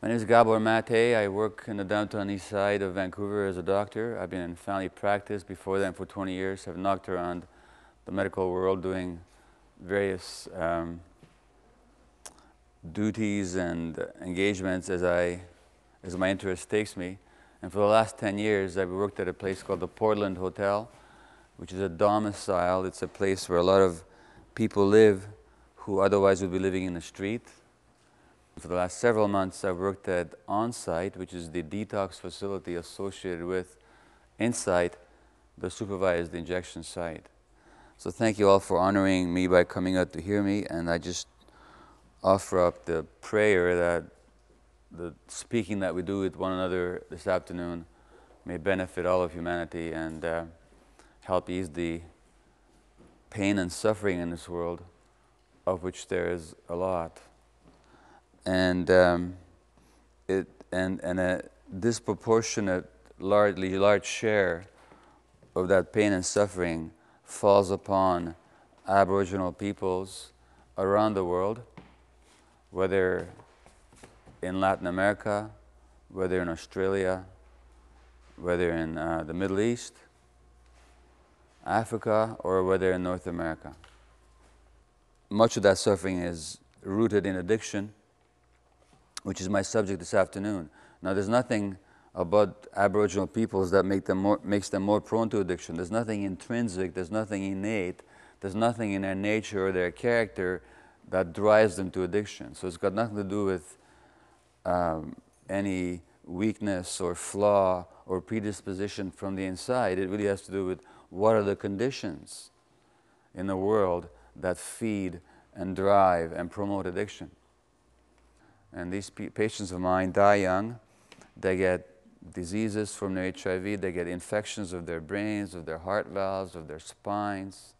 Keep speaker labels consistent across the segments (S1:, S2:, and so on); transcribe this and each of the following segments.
S1: My name is Gabor Mate. I work in the downtown Eastside of Vancouver as a doctor. I've been in family practice before then for 20 years. I've knocked around the medical world doing various duties and engagements as my interest takes me. And for the last 10 years, I've worked at a place called the Portland Hotel, which is a domicile. It's a place where a lot of people live who otherwise would be living in the street. For the last several months, I've worked at On-Site, which is the detox facility associated with Insight, the supervised injection site. So thank you all for honoring me by coming out to hear me, and I just offer up the prayer that the speaking that we do with one another this afternoon may benefit all of humanity and help ease the pain and suffering in this world, of which there is a lot. And a disproportionate, large share of that pain and suffering falls upon Aboriginal peoples around the world, whether in Latin America, whether in Australia, whether in the Middle East, Africa, or whether in North America. Much of that suffering is rooted in addiction, which is my subject this afternoon. Now, there's nothing about Aboriginal peoples that makes them more prone to addiction. There's nothing intrinsic, there's nothing innate, there's nothing in their nature or their character that drives them to addiction. So it's got nothing to do with any weakness or flaw or predisposition from the inside. It really has to do with what are the conditions in the world that feed and drive and promote addiction. And these patients of mine die young. They get diseases from their HIV. They get infections of their brains, of their heart valves, of their spines.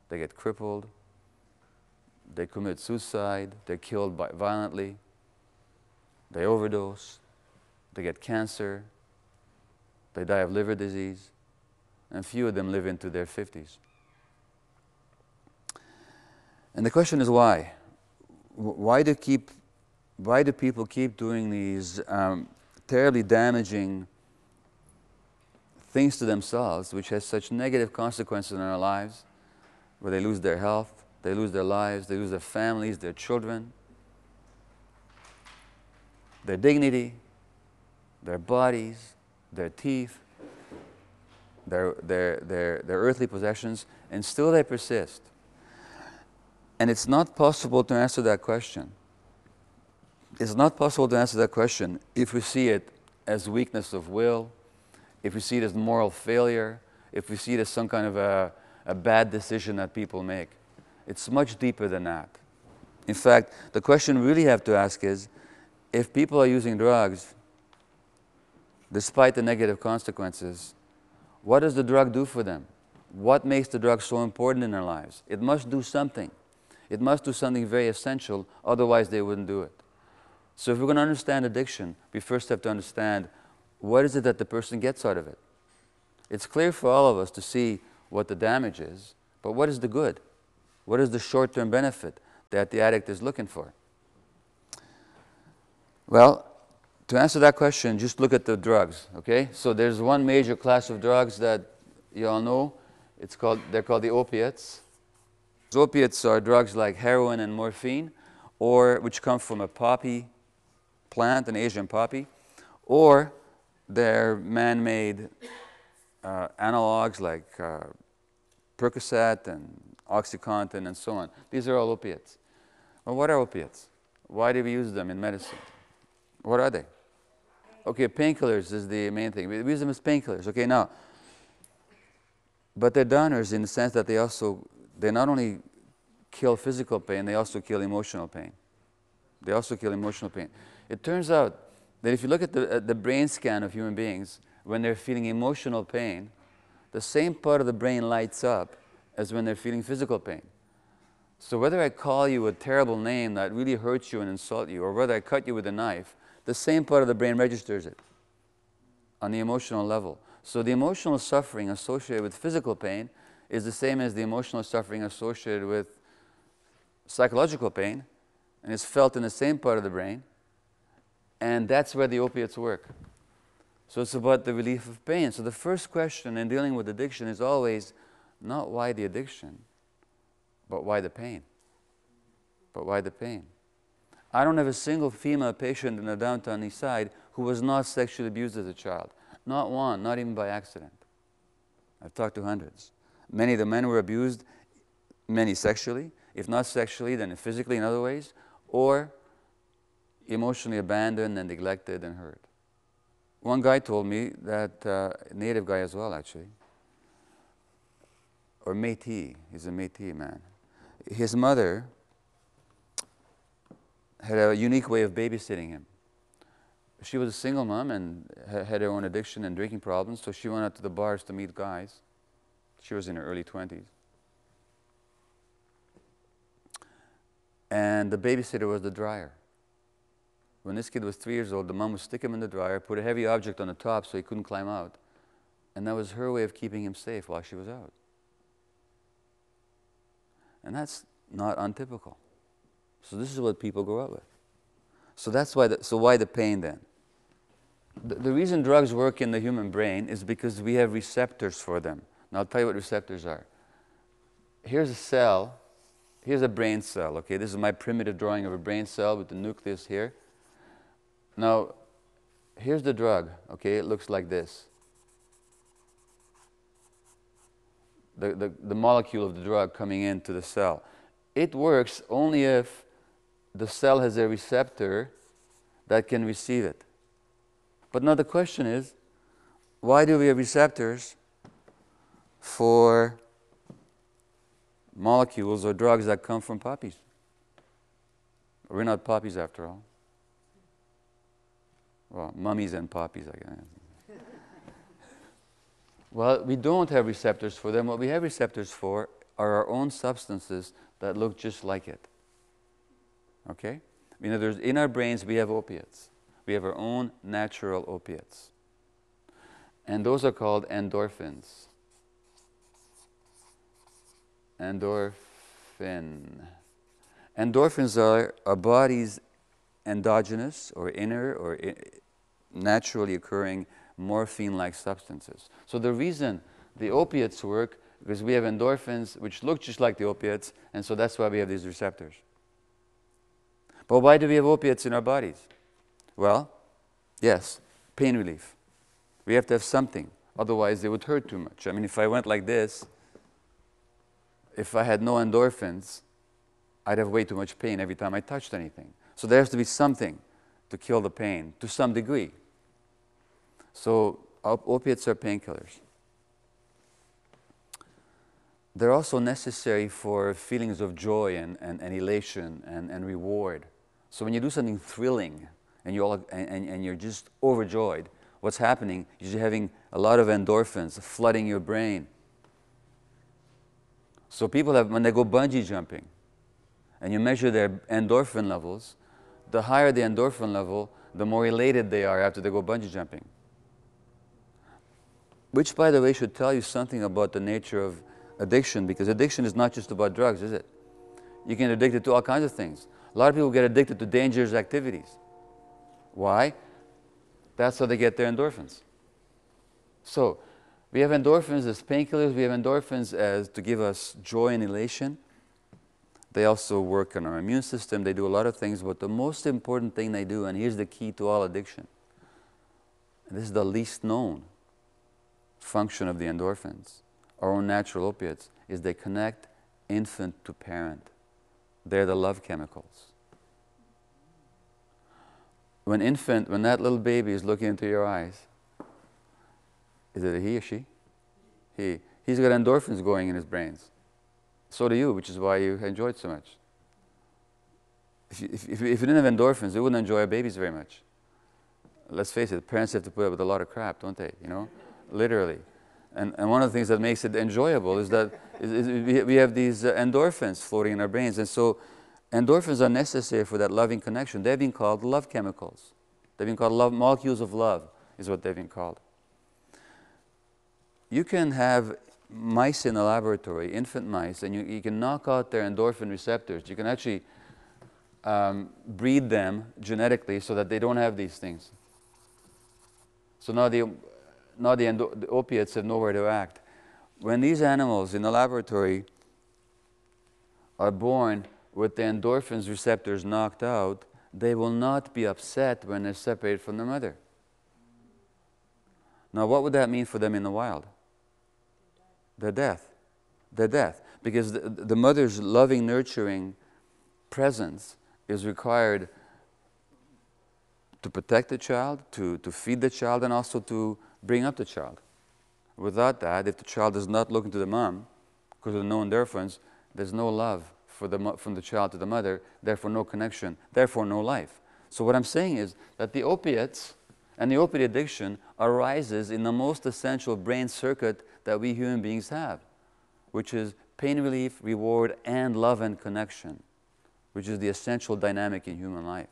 S1: They get crippled. They commit suicide. They're killed violently. They overdose. They get cancer. They die of liver disease. And few of them live into their 50s. And the question is why? Why do people keep doing these terribly damaging things to themselves, which has such negative consequences in our lives, where they lose their health, they lose their lives, they lose their families, their children, their dignity, their bodies, their teeth, their earthly possessions, and still they persist. And it's not possible to answer that question. It's not possible to answer that question if we see it as weakness of will, if we see it as moral failure, if we see it as some kind of a bad decision that people make. It's much deeper than that. In fact, the question we really have to ask is, if people are using drugs, despite the negative consequences, what does the drug do for them? What makes the drug so important in their lives? It must do something. It must do something very essential, otherwise they wouldn't do it. So if we're going to understand addiction, we first have to understand what is it that the person gets out of it. It's clear for all of us to see what the damage is, but what is the good? What is the short-term benefit that the addict is looking for? Well, to answer that question, just look at the drugs, okay? So there's one major class of drugs that you all know. They're called the opiates. Opiates are drugs like heroin and morphine, which come from a poppy plant, an Asian poppy, or they're man-made analogs like Percocet and OxyContin and so on. These are all opiates. Well, what are opiates? Why do we use them in medicine? What are they? Okay, painkillers is the main thing. We use them as painkillers. Okay, now, but they're downers in the sense that they not only kill physical pain, they also kill emotional pain. They also kill emotional pain. It turns out that if you look at the brain scan of human beings, when they're feeling emotional pain, the same part of the brain lights up as when they're feeling physical pain. So whether I call you a terrible name that really hurts you and insults you, or whether I cut you with a knife, the same part of the brain registers it on the emotional level. So the emotional suffering associated with physical pain is the same as the emotional suffering associated with psychological pain, and it's felt in the same part of the brain. And that's where the opiates work. So it's about the relief of pain. So the first question in dealing with addiction is always not why the addiction, but why the pain. But why the pain? I don't have a single female patient in the Downtown Eastside who was not sexually abused as a child. Not one, not even by accident. I've talked to hundreds. Many of the men were abused, many sexually, if not sexually, then physically in other ways, or emotionally abandoned and neglected and hurt. One guy told me that, native guy as well actually, or Métis, he's a Métis man. His mother had a unique way of babysitting him. She was a single mom and had her own addiction and drinking problems, so she went out to the bars to meet guys. She was in her early 20s. And the babysitter was the dryer. When this kid was 3 years old, the mom would stick him in the dryer, put a heavy object on the top so he couldn't climb out. And that was her way of keeping him safe while she was out. And that's not untypical. So this is what people grow up with. So that's why. So why the pain then? The reason drugs work in the human brain is because we have receptors for them. Now I'll tell you what receptors are. Here's a cell. Here's a brain cell. Okay, this is my primitive drawing of a brain cell with the nucleus here. Now, here's the drug. Okay, it looks like this. The molecule of the drug coming into the cell. It works only if the cell has a receptor that can receive it. But now the question is, why do we have receptors for molecules or drugs that come from poppies? We're not poppies after all. Well, mummies and poppies, I guess. Well, we don't have receptors for them. What we have receptors for are our own substances that look just like it. Okay? In other words, in our brains we have opiates. We have our own natural opiates. And those are called endorphins. Endorphin. Endorphins are our body's endogenous or inner or naturally occurring morphine-like substances. So the reason the opiates work because we have endorphins which look just like the opiates, and so that's why we have these receptors. But why do we have opiates in our bodies? Well, yes, pain relief. We have to have something, otherwise they would hurt too much. I mean, if I went like this, if I had no endorphins, I'd have way too much pain every time I touched anything. So there has to be something to kill the pain to some degree. So opiates are painkillers. They're also necessary for feelings of joy and elation and reward. So when you do something thrilling and you're just overjoyed, what's happening is you're having a lot of endorphins flooding your brain. So people have, when they go bungee jumping and you measure their endorphin levels, the higher the endorphin level, the more elated they are after they go bungee jumping. Which, by the way, should tell you something about the nature of addiction, because addiction is not just about drugs, is it? You can get addicted to all kinds of things. A lot of people get addicted to dangerous activities. Why? That's how they get their endorphins. So, we have endorphins as painkillers, we have endorphins as to give us joy and elation. They also work on our immune system, they do a lot of things, but the most important thing they do, and here's the key to all addiction, and this is the least known function of the endorphins, our own natural opiates, is they connect infant to parent. They're the love chemicals. When that little baby is looking into your eyes, is it a he or she? He. He's got endorphins going in his brains. So do you, which is why you enjoy it so much. If you didn't have endorphins, you wouldn't enjoy our babies very much. Let's face it, parents have to put up with a lot of crap, don't they? You know, literally. And one of the things that makes it enjoyable is that we have these endorphins floating in our brains. And so endorphins are necessary for that loving connection. They've been called love chemicals. They've been called molecules of love, is what they've been called. You can have mice in a laboratory, infant mice, and you can knock out their endorphin receptors. You can actually breed them genetically so that they don't have these things. So now the opiates have nowhere to act. When these animals in the laboratory are born with the endorphins receptors knocked out, they will not be upset when they're separated from their mother. Now, what would that mean for them in the wild? Their death. Their death. Because the mother's loving, nurturing presence is required to protect the child, to feed the child, and also to bring up the child. Without that, if the child is not looking to the mom, because of the no endorphins, there's no love from the child to the mother, therefore no connection, therefore no life. So what I'm saying is that the opiates and the opiate addiction arises in the most essential brain circuit that we human beings have, which is pain relief, reward, and love and connection, which is the essential dynamic in human life.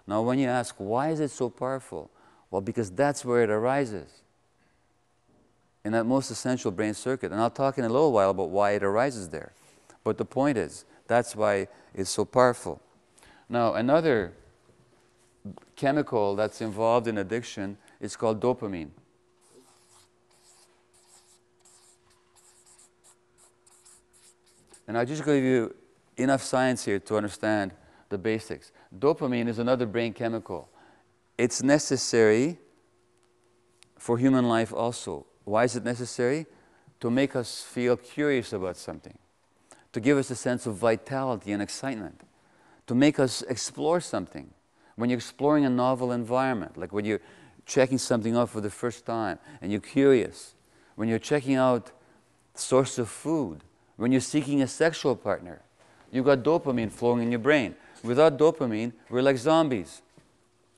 S1: Now when you ask, why is it so powerful? Well, because that's where it arises, in that most essential brain circuit. And I'll talk in a little while about why it arises there. But the point is, that's why it's so powerful. Now, another chemical that's involved in addiction is called dopamine. And I'll just give you enough science here to understand the basics. Dopamine is another brain chemical. It's necessary for human life also. Why is it necessary? To make us feel curious about something, to give us a sense of vitality and excitement, to make us explore something. When you're exploring a novel environment, like when you're checking something out for the first time and you're curious, when you're checking out source of food, when you're seeking a sexual partner, you've got dopamine flowing in your brain. Without dopamine, we're like zombies.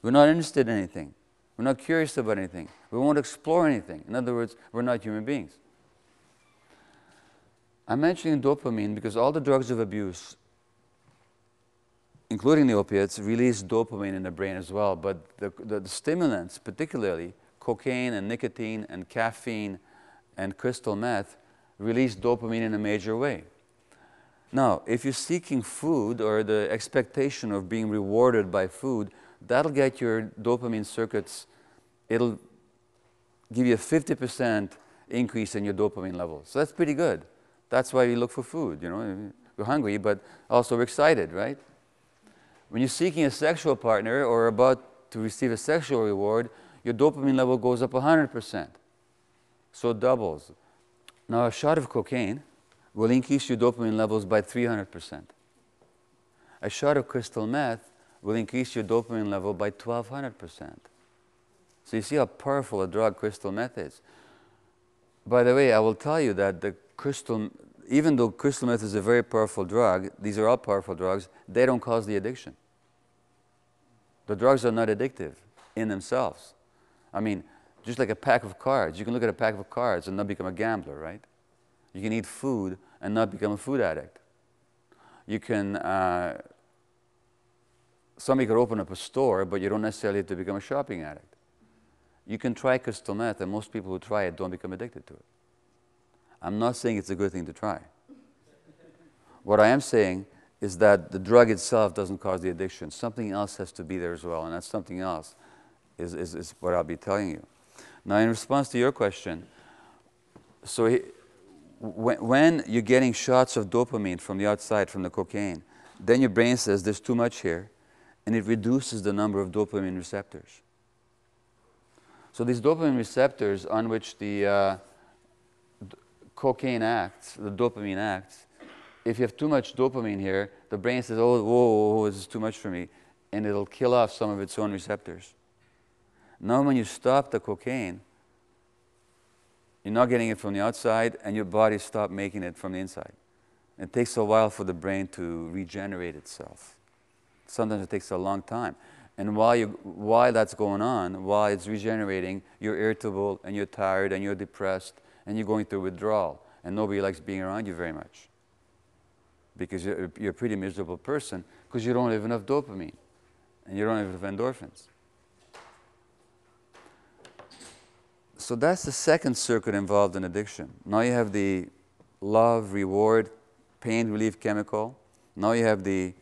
S1: We're not interested in anything. We're not curious about anything. We won't explore anything. In other words, we're not human beings. I'm mentioning dopamine because all the drugs of abuse, including the opiates, release dopamine in the brain as well. But the stimulants, particularly cocaine and nicotine and caffeine and crystal meth, release dopamine in a major way. Now, if you're seeking food or the expectation of being rewarded by food, that'll get your dopamine circuits, it'll give you a 50% increase in your dopamine levels. So that's pretty good. That's why you look for food, you know. We're hungry, but also we're excited, right? When you're seeking a sexual partner or about to receive a sexual reward, your dopamine level goes up 100%. So it doubles. Now, a shot of cocaine will increase your dopamine levels by 300%. A shot of crystal meth will increase your dopamine level by 1,200%. So you see how powerful a drug crystal meth is. By the way, I will tell you that even though crystal meth is a very powerful drug, these are all powerful drugs, they don't cause the addiction. The drugs are not addictive in themselves. I mean, just like a pack of cards. You can look at a pack of cards and not become a gambler, right? You can eat food and not become a food addict. You can, somebody could open up a store, but you don't necessarily have to become a shopping addict. You can try crystal meth, and most people who try it don't become addicted to it. I'm not saying it's a good thing to try. What I am saying is that the drug itself doesn't cause the addiction. Something else has to be there as well, and that something else is what I'll be telling you. Now, in response to your question, so when you're getting shots of dopamine from the outside, from the cocaine, then your brain says there's too much here, and it reduces the number of dopamine receptors. So these dopamine receptors on which the cocaine acts, the dopamine acts, if you have too much dopamine here, the brain says, oh, whoa, whoa, this is too much for me, and it'll kill off some of its own receptors. Now when you stop the cocaine, you're not getting it from the outside, and your body stops making it from the inside. It takes a while for the brain to regenerate itself. Sometimes it takes a long time. And while that's going on, while it's regenerating, you're irritable, and you're tired, and you're depressed, and you're going through withdrawal, and nobody likes being around you very much. Because you're a pretty miserable person, because you don't have enough dopamine, and you don't have enough endorphins. So that's the second circuit involved in addiction. Now you have the love, reward, pain relief chemical. Now you have the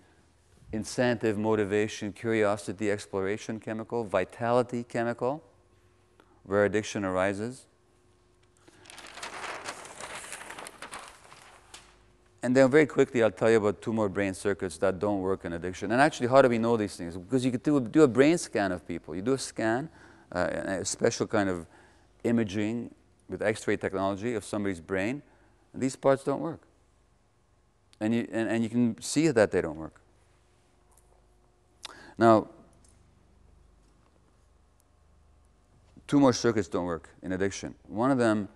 S1: incentive, motivation, curiosity, exploration chemical, vitality chemical, where addiction arises. And then very quickly, I'll tell you about 2 more brain circuits that don't work in addiction. And actually, how do we know these things? Because you could do a brain scan of people. You do a scan, a special kind of imaging with X-ray technology of somebody's brain, and these parts don't work. And you can see that they don't work. Now, 2 more circuits don't work in addiction. One of them,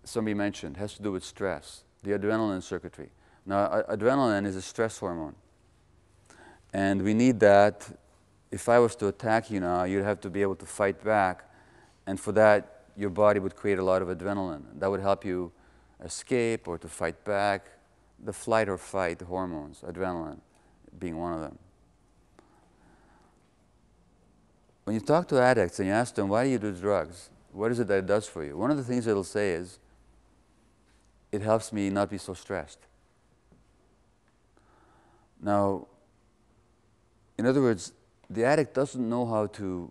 S1: somebody mentioned, has to do with stress, the adrenaline circuitry. Now, adrenaline is a stress hormone. And we need that. If I was to attack you now, you'd have to be able to fight back. And for that, your body would create a lot of adrenaline. That would help you escape or to fight back. The flight or fight hormones, adrenaline being one of them. When you talk to addicts and you ask them, why do you do drugs? What is it that it does for you? One of the things it'll say is, it helps me not be so stressed. Now, in other words, the addict doesn't know how to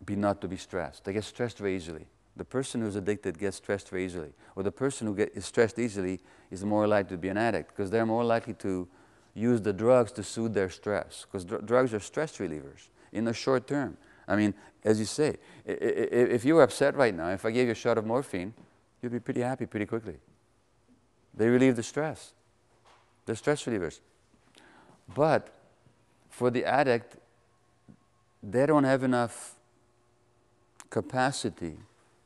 S1: not to be stressed. They get stressed very easily. The person who's addicted gets stressed very easily. Or the person who is stressed easily is more likely to be an addict because they're more likely to use the drugs to soothe their stress. Because drugs are stress relievers in the short term. I mean, as you say, if you were upset right now, if I gave you a shot of morphine, you'd be pretty happy pretty quickly. They relieve the stress. They're stress relievers. But for the addict, they don't have enough capacity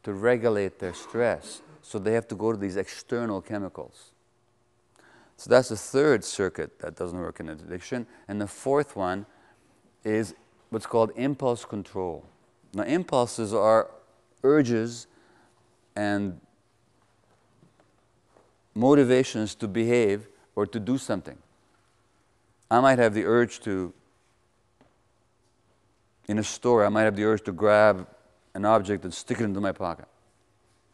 S1: to regulate their stress, so they have to go to these external chemicals. So that's the 3rd circuit that doesn't work in addiction. And the 4th one is what's called impulse control. Now, impulses are urges and motivations to behave or to do something. I might have the urge to, in a store, I might have the urge to grab an object and stick it into my pocket.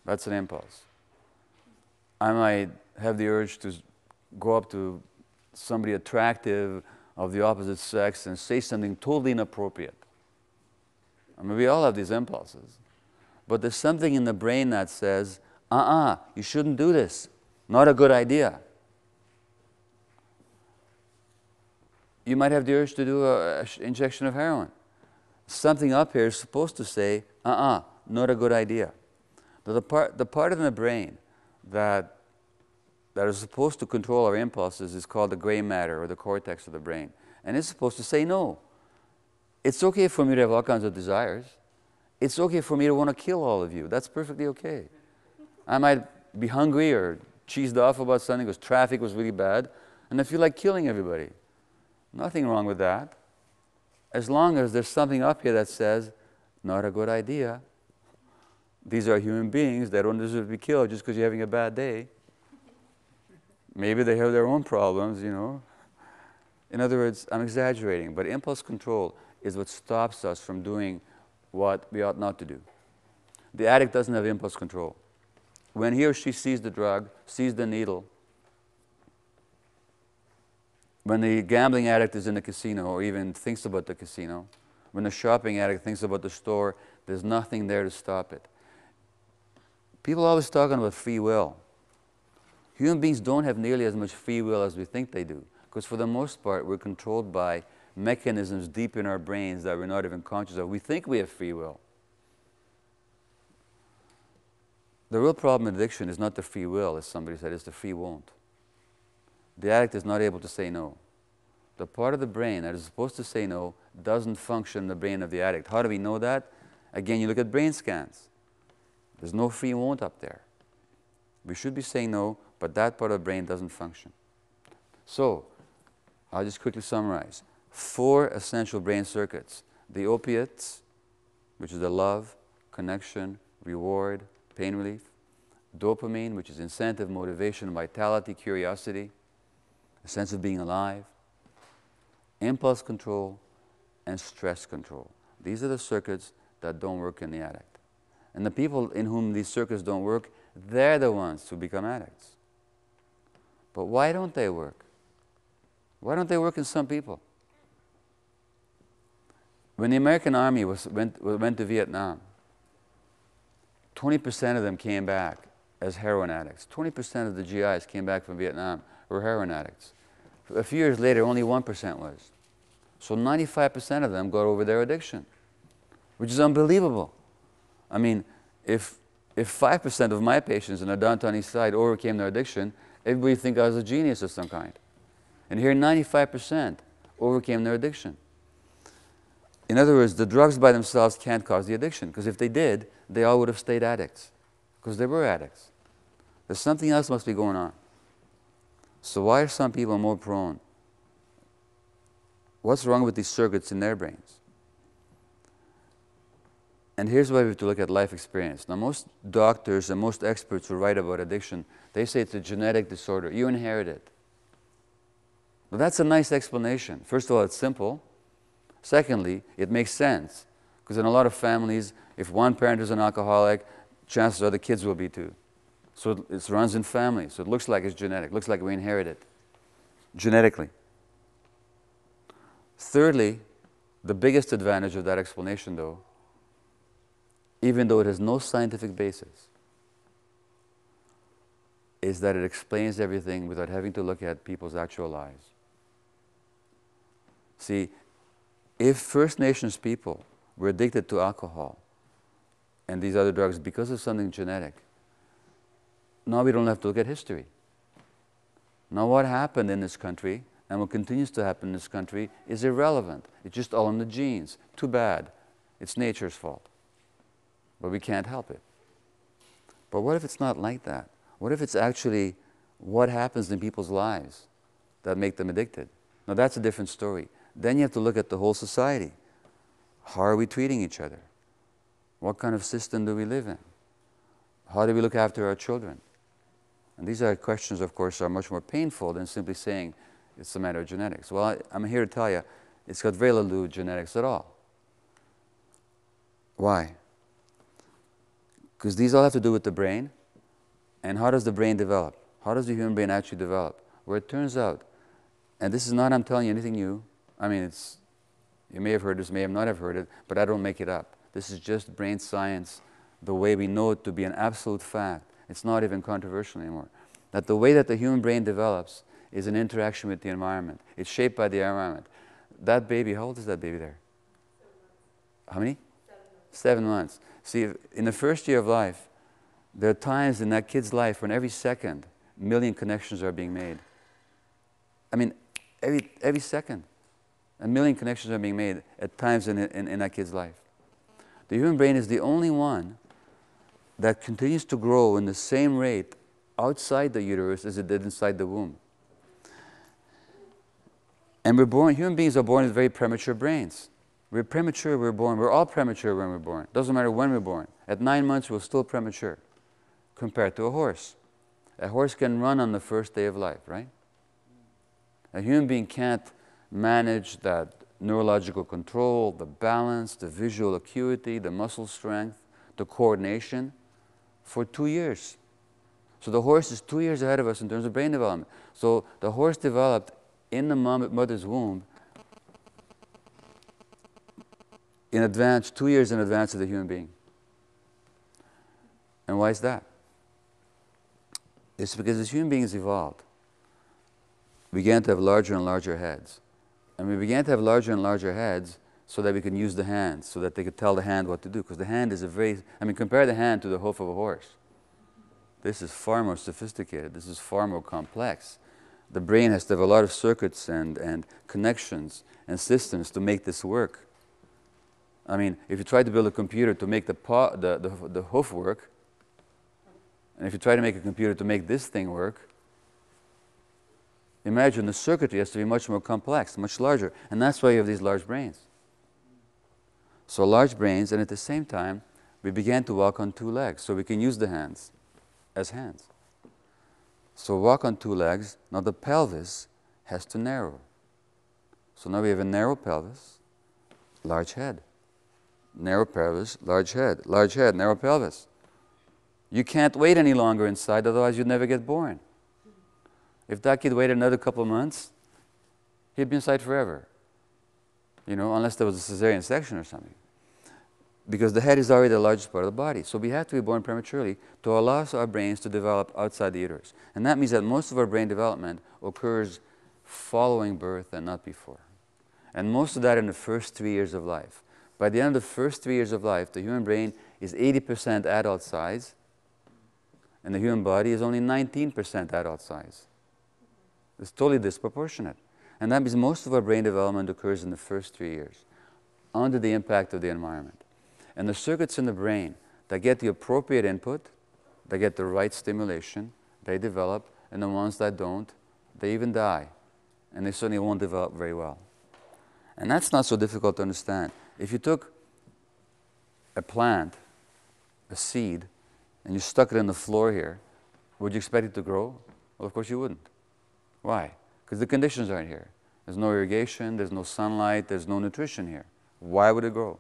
S1: That's an impulse. I might have the urge to go up to somebody attractive of the opposite sex and say something totally inappropriate. I mean, we all have these impulses. But there's something in the brain that says, you shouldn't do this. Not a good idea. You might have the urge to do an injection of heroin. Something up here is supposed to say, not a good idea. The part of the brain that is supposed to control our impulses is called the gray matter, or the cortex of the brain. And it's supposed to say no. It's okay for me to have all kinds of desires. It's okay for me to want to kill all of you. That's perfectly okay. I might be hungry or cheesed off about something because traffic was really bad, and I feel like killing everybody. Nothing wrong with that. As long as there's something up here that says, not a good idea. These are human beings. They don't deserve to be killed just because you're having a bad day. Maybe they have their own problems, you know. In other words, I'm exaggerating, but impulse control is what stops us from doing what we ought not to do. The addict doesn't have impulse control. When he or she sees the drug, sees the needle, when the gambling addict is in the casino or even thinks about the casino, when the shopping addict thinks about the store, there's nothing there to stop it. People are always talking about free will. Human beings don't have nearly as much free will as we think they do, because for the most part, we're controlled by mechanisms deep in our brains that we're not even conscious of. We think we have free will. The real problem in addiction is not the free will, as somebody said, it's the free won't. The addict is not able to say no. The part of the brain that is supposed to say no doesn't function in the brain of the addict. How do we know that? Again, you look at brain scans. There's no free won't up there. We should be saying no, but that part of the brain doesn't function. So, I'll just quickly summarize. 4 essential brain circuits. The opiates, which is the love, connection, reward, pain relief. Dopamine, which is incentive, motivation, vitality, curiosity, a sense of being alive. Impulse control and stress control. These are the circuits that don't work in the addict. And the people in whom these circuits don't work, they're the ones who become addicts. But why don't they work? Why don't they work in some people? When the American Army went to Vietnam, 20% of them came back as heroin addicts. 20% of the GIs came back from Vietnam were heroin addicts. A few years later, only 1% was. So 95% of them got over their addiction, which is unbelievable. I mean, if 5% of my patients in the Downtown Eastside overcame their addiction, everybody would think I was a genius of some kind. And here, 95% overcame their addiction. In other words, the drugs by themselves can't cause the addiction, because if they did, they all would have stayed addicts, because they were addicts. There's something else must be going on. So why are some people more prone? What's wrong with these circuits in their brains? And here's why we have to look at life experience. Now, most doctors and most experts who write about addiction, they say it's a genetic disorder. You inherit it. Well, that's a nice explanation. First of all, it's simple. Secondly, it makes sense. Because in a lot of families, if one parent is an alcoholic, chances are the kids will be too. So it runs in families. So it looks like it's genetic. It looks like we inherit it genetically. Thirdly, the biggest advantage of that explanation, though, even though it has no scientific basis, is that it explains everything without having to look at people's actual lives. See, if First Nations people were addicted to alcohol and these other drugs because of something genetic, now we don't have to look at history. Now what happened in this country and what continues to happen in this country is irrelevant. It's just all in the genes. Too bad. It's nature's fault. But we can't help it. But what if it's not like that? What if it's actually what happens in people's lives that make them addicted? Now that's a different story. Then you have to look at the whole society. How are we treating each other? What kind of system do we live in? How do we look after our children? And these are questions, of course, are much more painful than simply saying it's a matter of genetics. Well, I'm here to tell you, it's got very little to do with genetics at all. Why? Because these all have to do with the brain. And how does the brain develop? How does the human brain actually develop? Where it turns out, and this is not, I'm telling you anything new. I mean, you may have heard this, may have not have heard it, but I don't make it up. This is just brain science, the way we know it to be an absolute fact. It's not even controversial anymore. That the way that the human brain develops is an interaction with the environment. It's shaped by the environment. That baby, how old is that baby there? How many? 7 months. See, in the first year of life, there are times in that kid's life when every second, a million connections are being made. I mean, every second, a million connections are being made at times in that kid's life. The human brain is the only one that continues to grow in the same rate outside the uterus as it did inside the womb. And human beings are born with very premature brains. We're premature, we're born. We're all premature when we're born. Doesn't matter when we're born. At 9 months, we're still premature compared to a horse. A horse can run on the first day of life, right? A human being can't manage that neurological control, the balance, the visual acuity, the muscle strength, the coordination for 2 years. So the horse is 2 years ahead of us in terms of brain development. So the horse developed in the mother's womb in advance, 2 years in advance of the human being. And why is that? It's because as human beings evolved, we began to have larger and larger heads. And we began to have larger and larger heads so that we could use the hands, so that they could tell the hand what to do. Because the hand is compare the hand to the hoof of a horse. This is far more sophisticated. This is far more complex. The brain has to have a lot of circuits and connections and systems to make this work. I mean, if you try to build a computer to make the hoof work, and if you try to make a computer to make this thing work, imagine the circuitry has to be much more complex, much larger. And that's why you have these large brains. So large brains, and at the same time, we began to walk on 2 legs, so we can use the hands as hands. So walk on 2 legs. Now the pelvis has to narrow. So now we have a narrow pelvis, large head. Narrow pelvis, large head, narrow pelvis. You can't wait any longer inside, otherwise you'd never get born. If that kid waited another couple of months, he'd be inside forever. you know, unless there was a cesarean section or something. Because the head is already the largest part of the body. So we have to be born prematurely to allow our brains to develop outside the uterus. And that means that most of our brain development occurs following birth and not before. And most of that in the first 3 years of life. By the end of the first 3 years of life, the human brain is 80% adult size, and the human body is only 19% adult size. It's totally disproportionate. And that means most of our brain development occurs in the first 3 years, under the impact of the environment. And the circuits in the brain that get the appropriate input, that get the right stimulation, they develop, and the ones that don't, they even die. And they certainly won't develop very well. And that's not so difficult to understand. If you took a plant, a seed, and you stuck it in the floor here, would you expect it to grow? Well, of course you wouldn't. Why? Because the conditions aren't here. There's no irrigation, there's no sunlight, there's no nutrition here. Why would it grow?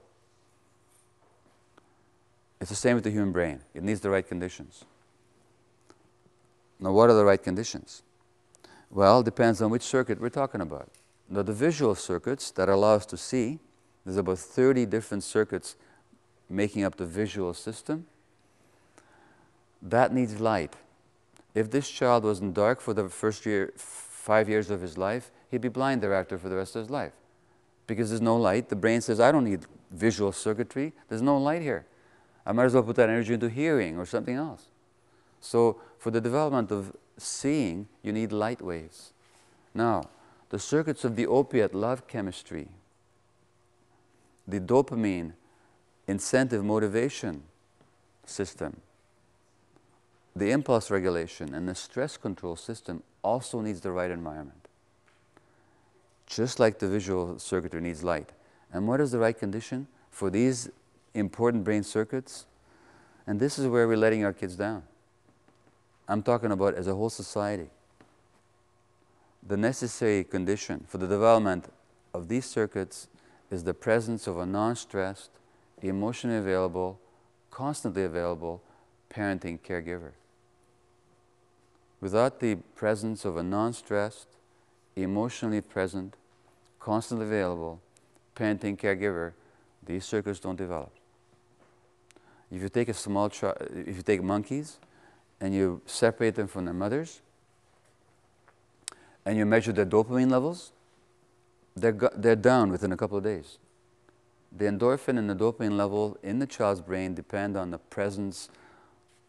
S1: It's the same with the human brain. It needs the right conditions. Now, what are the right conditions? Well, it depends on which circuit we're talking about. Now, the visual circuits that allow us to see, there's about 30 different circuits making up the visual system. That needs light. If this child was in dark for the first 5 years of his life, he'd be blind thereafter for the rest of his life. Because there's no light, the brain says, I don't need visual circuitry. There's no light here. I might as well put that energy into hearing or something else. So for the development of seeing, you need light waves. Now, the circuits of the opiate love chemistry, the dopamine incentive motivation system, the impulse regulation, and the stress control system also needs the right environment. Just like the visual circuitry needs light. And what is the right condition for these important brain circuits? And this is where we're letting our kids down. I'm talking about as a whole society. The necessary condition for the development of these circuits is the presence of a non-stressed, emotionally available, constantly available parenting caregiver. Without the presence of a non-stressed, emotionally present, constantly available parenting caregiver, these circuits don't develop. If you take a small child, if you take monkeys and you separate them from their mothers and you measure their dopamine levels, they're down within a couple of days. The endorphin and the dopamine level in the child's brain depend on the presence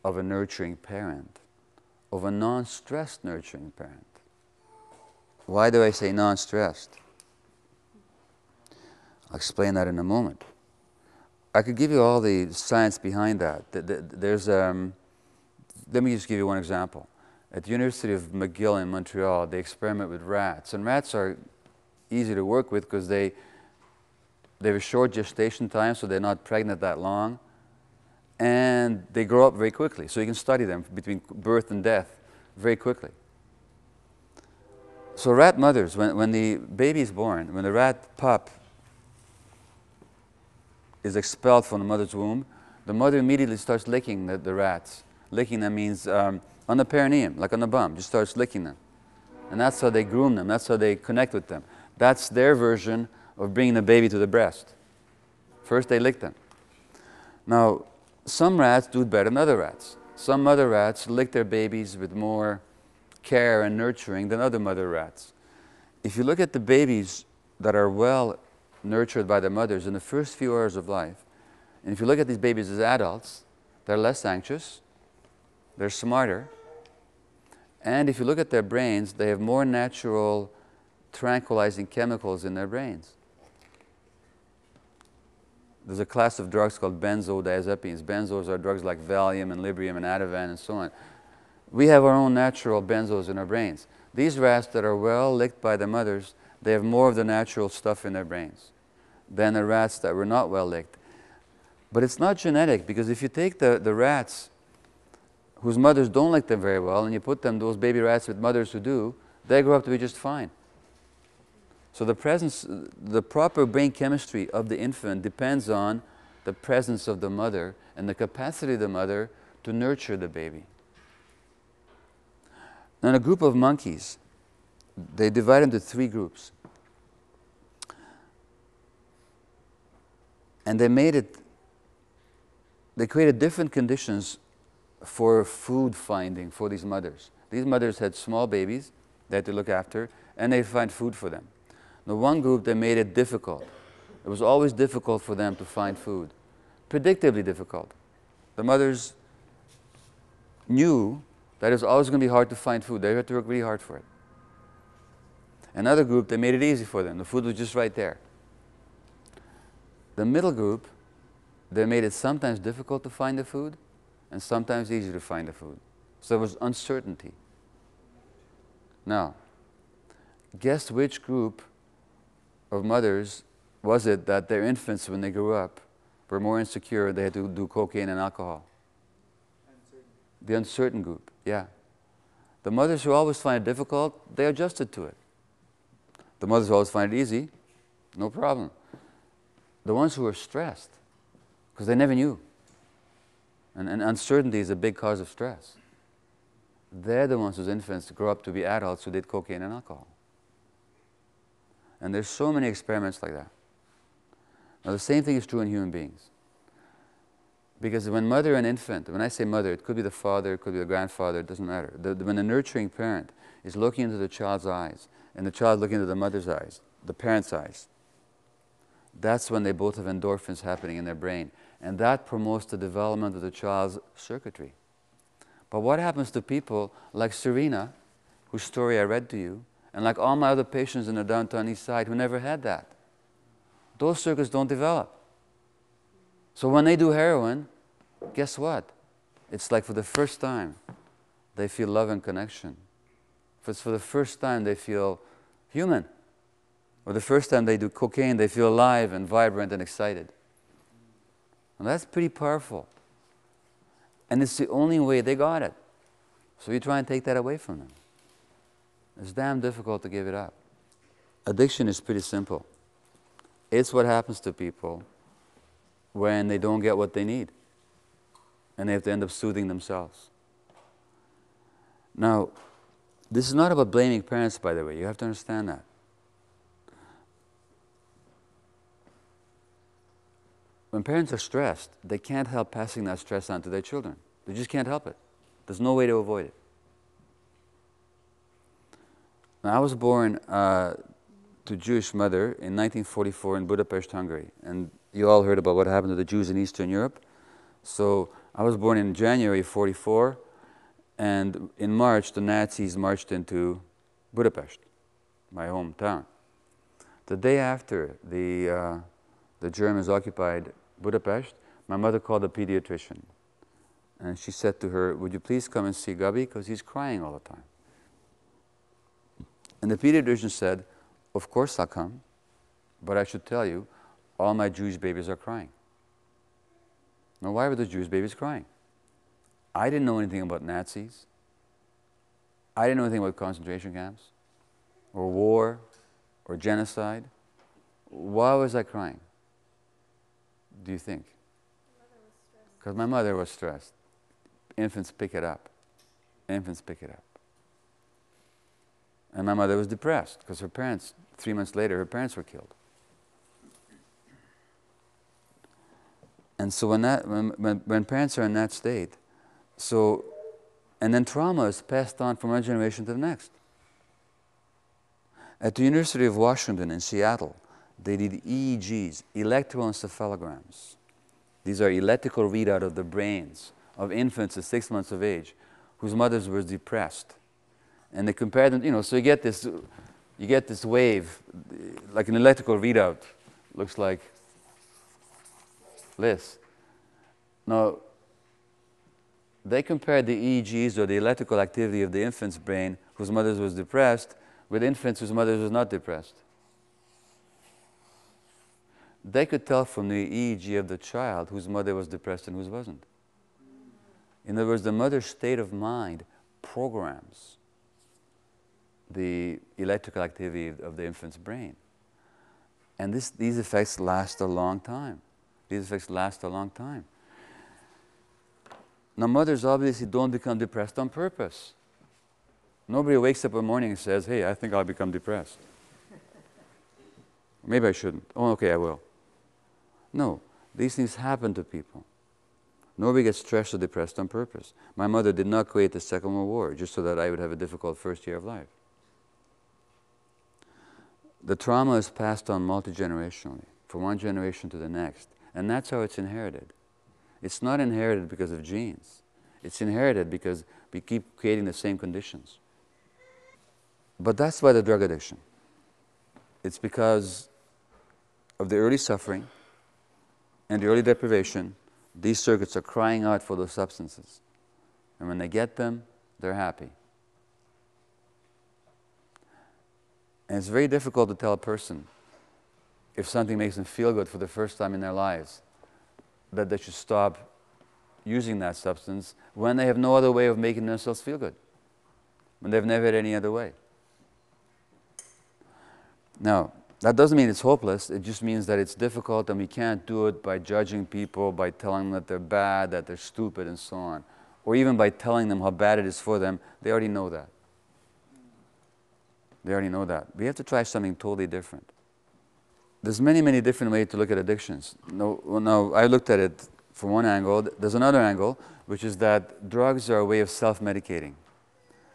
S1: of a nurturing parent, of a non-stressed nurturing parent. Why do I say non-stressed? I'll explain that in a moment. I could give you all the science behind that. Let me just give you one example. At the University of McGill in Montreal, they experiment with rats. And rats are easy to work with because they have a short gestation time, so they're not pregnant that long. And they grow up very quickly. So you can study them between birth and death very quickly. So rat mothers, when the baby is born, when the rat pup is expelled from the mother's womb, the mother immediately starts licking the rats. Licking them means on the perineum, like on the bum, just starts licking them. And that's how they groom them, that's how they connect with them. That's their version of bringing the baby to the breast. First they lick them. Now, some rats do it better than other rats. Some mother rats lick their babies with more care and nurturing than other mother rats. If you look at the babies that are well nurtured by their mothers in the first few hours of life, and if you look at these babies as adults, they're less anxious, they're smarter, and if you look at their brains, they have more natural tranquilizing chemicals in their brains. There's a class of drugs called benzodiazepines. Benzos are drugs like Valium and Librium and Ativan and so on. We have our own natural benzos in our brains. These rats that are well licked by their mothers, they have more of the natural stuff in their brains than the rats that were not well licked. But it's not genetic, because if you take the rats whose mothers don't lick them very well and you put them, those baby rats, with mothers who do, they grow up to be just fine. So the proper brain chemistry of the infant depends on the presence of the mother and the capacity of the mother to nurture the baby. Now, in a group of monkeys, they divide into 3 groups. And they created different conditions for food finding for these mothers. These mothers had small babies they had to look after, and they find food for them. The one group, they made it difficult. It was always difficult for them to find food, predictably difficult. The mothers knew that it was always going to be hard to find food. They had to work really hard for it. Another group, they made it easy for them. The food was just right there. The middle group, they made it sometimes difficult to find the food and sometimes easy to find the food. So there was uncertainty. Now, guess which group of mothers was it that their infants, when they grew up, were more insecure, they had to do cocaine and alcohol? The uncertain group, yeah. The mothers who always find it difficult, they adjusted to it. The mothers who always find it easy, no problem. The ones who were stressed, because they never knew. And uncertainty is a big cause of stress. They're the ones whose infants grow up to be adults who did cocaine and alcohol. And there's so many experiments like that. Now the same thing is true in human beings. Because when mother and infant, when I say mother, it could be the father, it could be the grandfather, it doesn't matter. When the nurturing parent is looking into the child's eyes, and the child looking into the mother's eyes, the parent's eyes, that's when they both have endorphins happening in their brain. And that promotes the development of the child's circuitry. But what happens to people like Serena, whose story I read to you, and like all my other patients in the Downtown Eastside who never had that? Those circuits don't develop. So when they do heroin, guess what? It's like for the first time, they feel love and connection. It's for the first time they feel human. Or the first time they do cocaine, they feel alive and vibrant and excited. And that's pretty powerful. And it's the only way they got it. So you try and take that away from them. It's damn difficult to give it up. Addiction is pretty simple. It's what happens to people when they don't get what they need. And they have to end up soothing themselves. Now, this is not about blaming parents, by the way. You have to understand that. When parents are stressed, they can't help passing that stress on to their children. They just can't help it. There's no way to avoid it. Now, I was born to a Jewish mother in 1944 in Budapest, Hungary. And you all heard about what happened to the Jews in Eastern Europe. So I was born in January '44, and in March, the Nazis marched into Budapest, my hometown. The day after the Germans occupied Budapest, my mother called a pediatrician. And she said to her, "Would you please come and see Gabi, because he's crying all the time." And the pediatrician said, "Of course I'll come, but I should tell you, all my Jewish babies are crying." Now, why were the Jewish babies crying? I didn't know anything about Nazis. I didn't know anything about concentration camps, or war, or genocide. Why was I crying? Do you think? Because my mother was stressed. Infants pick it up. Infants pick it up. And my mother was depressed because her parents, 3 months later, her parents were killed. And so when parents are in that state, and then trauma is passed on from one generation to the next. At the University of Washington in Seattle, they did EEGs, electroencephalograms. These are electrical readout of the brains of infants at 6 months of age whose mothers were depressed. And they compared them, so you get this wave, like an electrical readout, looks like this. Now, they compared the EEGs, or the electrical activity of the infant's brain whose mother was depressed, with infants whose mother was not depressed. They could tell from the EEG of the child whose mother was depressed and whose wasn't. In other words, the mother's state of mind programs the electrical activity of the infant's brain. And these effects last a long time. These effects last a long time. Now, mothers obviously don't become depressed on purpose. Nobody wakes up in the morning and says, "Hey, I think I'll become depressed." Maybe I shouldn't. Oh, okay, I will. No. These things happen to people. Nobody gets stressed or depressed on purpose. My mother did not create the Second World War just so that I would have a difficult first year of life. The trauma is passed on multi-generationally, from one generation to the next, and that's how it's inherited. It's not inherited because of genes. It's inherited because we keep creating the same conditions. But that's why the drug addiction. It's because of the early suffering and the early deprivation. These circuits are crying out for those substances. And when they get them, they're happy. And it's very difficult to tell a person, if something makes them feel good for the first time in their lives, that they should stop using that substance when they have no other way of making themselves feel good, when they've never had any other way. Now, that doesn't mean it's hopeless. It just means that it's difficult, and we can't do it by judging people, by telling them that they're bad, that they're stupid, and so on. Or even by telling them how bad it is for them. They already know that. They already know that. We have to try something totally different. There's many, many different ways to look at addictions. Now, I looked at it from one angle. There's another angle, which is that drugs are a way of self-medicating.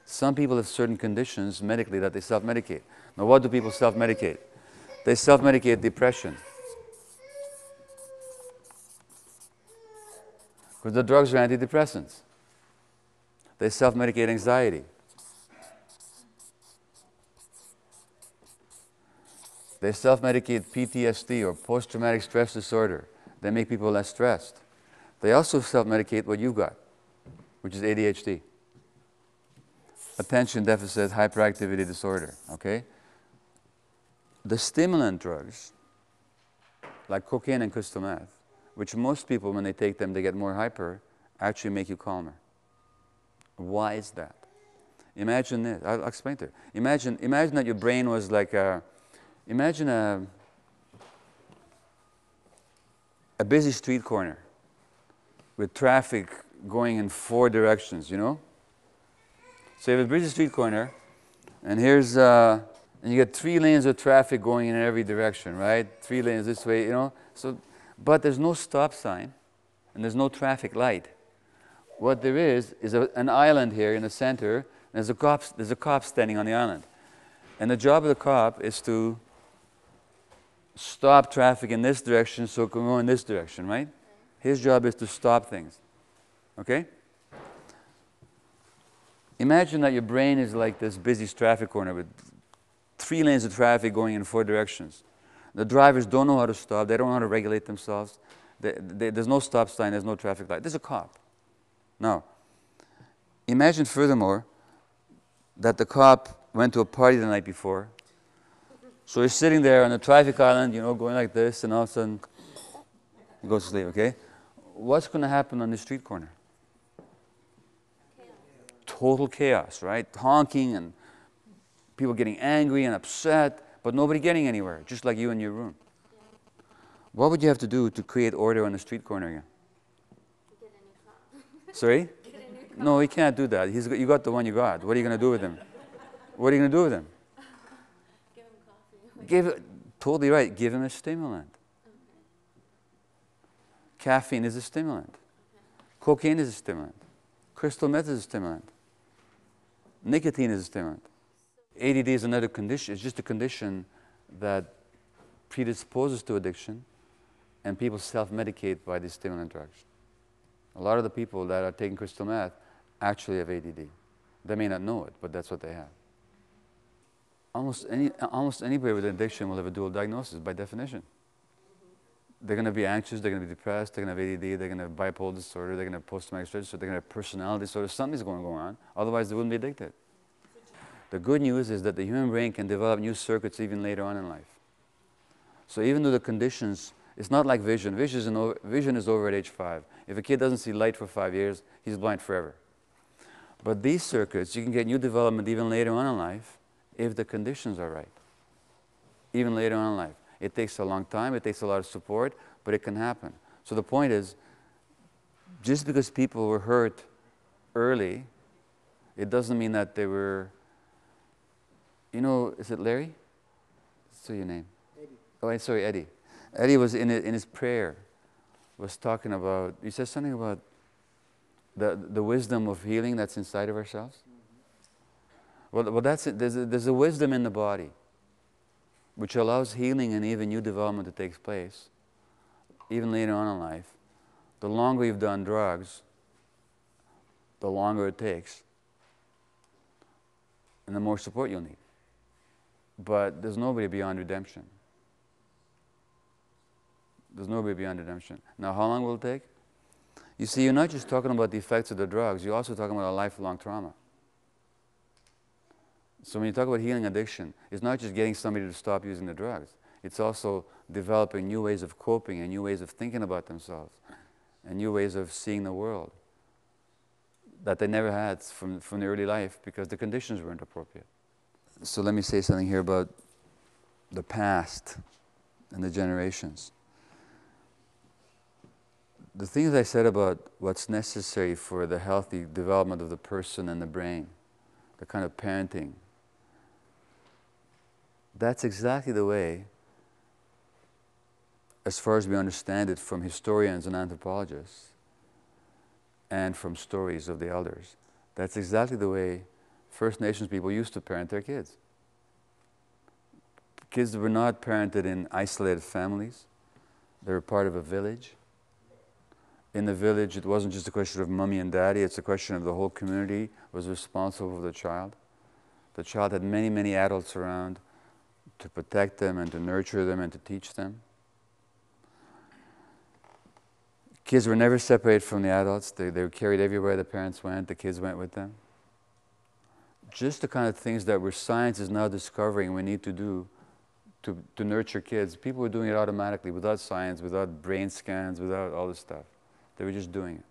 S1: Some people have certain conditions medically that they self-medicate. Now, what do people self-medicate? They self-medicate depression. Because the drugs are antidepressants. They self-medicate anxiety. They self-medicate PTSD, or post-traumatic stress disorder. They make people less stressed. They also self-medicate what you've got, which is ADHD. Attention deficit hyperactivity disorder, okay? The stimulant drugs, like cocaine and crystal meth, which most people, when they take them, they get more hyper, actually make you calmer. Why is that? Imagine this. I'll explain to you. Imagine that your brain was like a, imagine a busy street corner with traffic going in 4 directions, you know? So you have a busy street corner, and here's, and you get 3 lanes of traffic going in every direction, right? 3 lanes this way, you know? So, but there's no stop sign, and there's no traffic light. What there is an island here in the center, and there's a cop standing on the island. And the job of the cop is to stop traffic in this direction so it can go in this direction, right? His job is to stop things, okay? Imagine that your brain is like this busy traffic corner with 3 lanes of traffic going in 4 directions. The drivers don't know how to stop. They don't know how to regulate themselves. There's no stop sign. There's no traffic light. There's a cop. Now, imagine furthermore that the cop went to a party the night before. So he's sitting there on the traffic island, you know, going like this, and all of a sudden he goes to sleep, okay? What's going to happen on the street corner? Total chaos, right? Honking and people getting angry and upset, but nobody getting anywhere, just like you in your room. What would you have to do to create order on the street corner again?
S2: Get a new cop.
S1: Sorry?
S2: Get a new cop.
S1: No, he can't do that. You got the one you got. What are you going to do with him? What are you going to do with him?
S2: Give him coffee.
S1: Totally right. Give him a stimulant.
S2: Okay.
S1: Caffeine is a stimulant.
S2: Okay.
S1: Cocaine is a stimulant. Crystal meth is a stimulant. Nicotine is a stimulant. ADD is another condition. It's just a condition that predisposes to addiction, and people self-medicate by these stimulant drugs. A lot of the people that are taking crystal meth actually have ADD. They may not know it, but that's what they have. Almost anybody with an addiction will have a dual diagnosis by definition. They're going to be anxious, they're going to be depressed, they're going to have ADD, they're going to have bipolar disorder, they're going to have post-traumatic stress disorder, they're going to have personality disorder. Something's going on, otherwise they wouldn't be addicted. The good news is that the human brain can develop new circuits even later on in life. So even though the conditions, it's not like vision. Vision is over at age 5. If a kid doesn't see light for 5 years, he's blind forever. But these circuits, you can get new development even later on in life if the conditions are right. Even later on in life. It takes a long time, it takes a lot of support, but it can happen. So the point is, just because people were hurt early, it doesn't mean that they were, you know, is it Larry? What's your name? Eddie. Oh, sorry, Eddie. Eddie was in his prayer. was talking about, you said something about the wisdom of healing that's inside of ourselves. Well, that's it. There's a wisdom in the body which allows healing and even new development to take place, even later on in life. The longer you've done drugs, the longer it takes, and the more support you'll need. But there's nobody beyond redemption. There's nobody beyond redemption. Now, how long will it take? You see, you're not just talking about the effects of the drugs, you're also talking about a lifelong trauma. So when you talk about healing addiction, it's not just getting somebody to stop using the drugs. It's also developing new ways of coping and new ways of thinking about themselves and new ways of seeing the world that they never had from the early life because the conditions weren't appropriate. So let me say something here about the past and the generations. The things I said about what's necessary for the healthy development of the person and the brain, the kind of parenting, that's exactly the way, as far as we understand it from historians and anthropologists and from stories of the elders, that's exactly the way First Nations people used to parent their kids. Kids were not parented in isolated families. They were part of a village. In the village, it wasn't just a question of mommy and daddy, it's a question of the whole community was responsible for the child. The child had many, many adults around to protect them and to nurture them and to teach them. Kids were never separated from the adults. They were carried everywhere the parents went, the kids went with them. Just the kind of things that science is now discovering we need to do to nurture kids. People were doing it automatically, without science, without brain scans, without all this stuff. They were just doing it.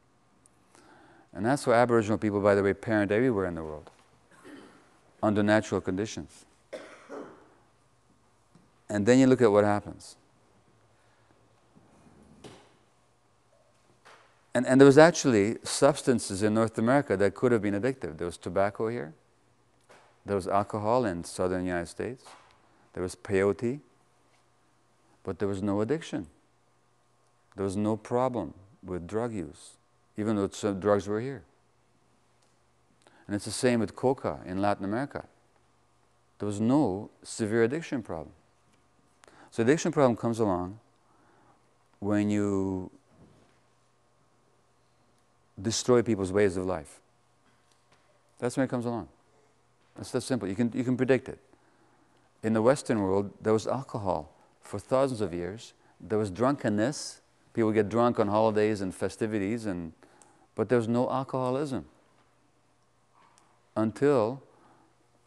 S1: And that's why Aboriginal people, by the way, parent everywhere in the world, under natural conditions. And then you look at what happens. And there was actually substances in North America that could have been addictive. There was tobacco here. There was alcohol in southern United States. There was peyote. But there was no addiction. There was no problem with drug use, even though some drugs were here. And it's the same with coca in Latin America. There was no severe addiction problem. So the addiction problem comes along when you destroy people's ways of life. That's when it comes along. It's that simple. You can predict it. In the Western world, there was alcohol for thousands of years. There was drunkenness. People get drunk on holidays and festivities, but there was no alcoholism until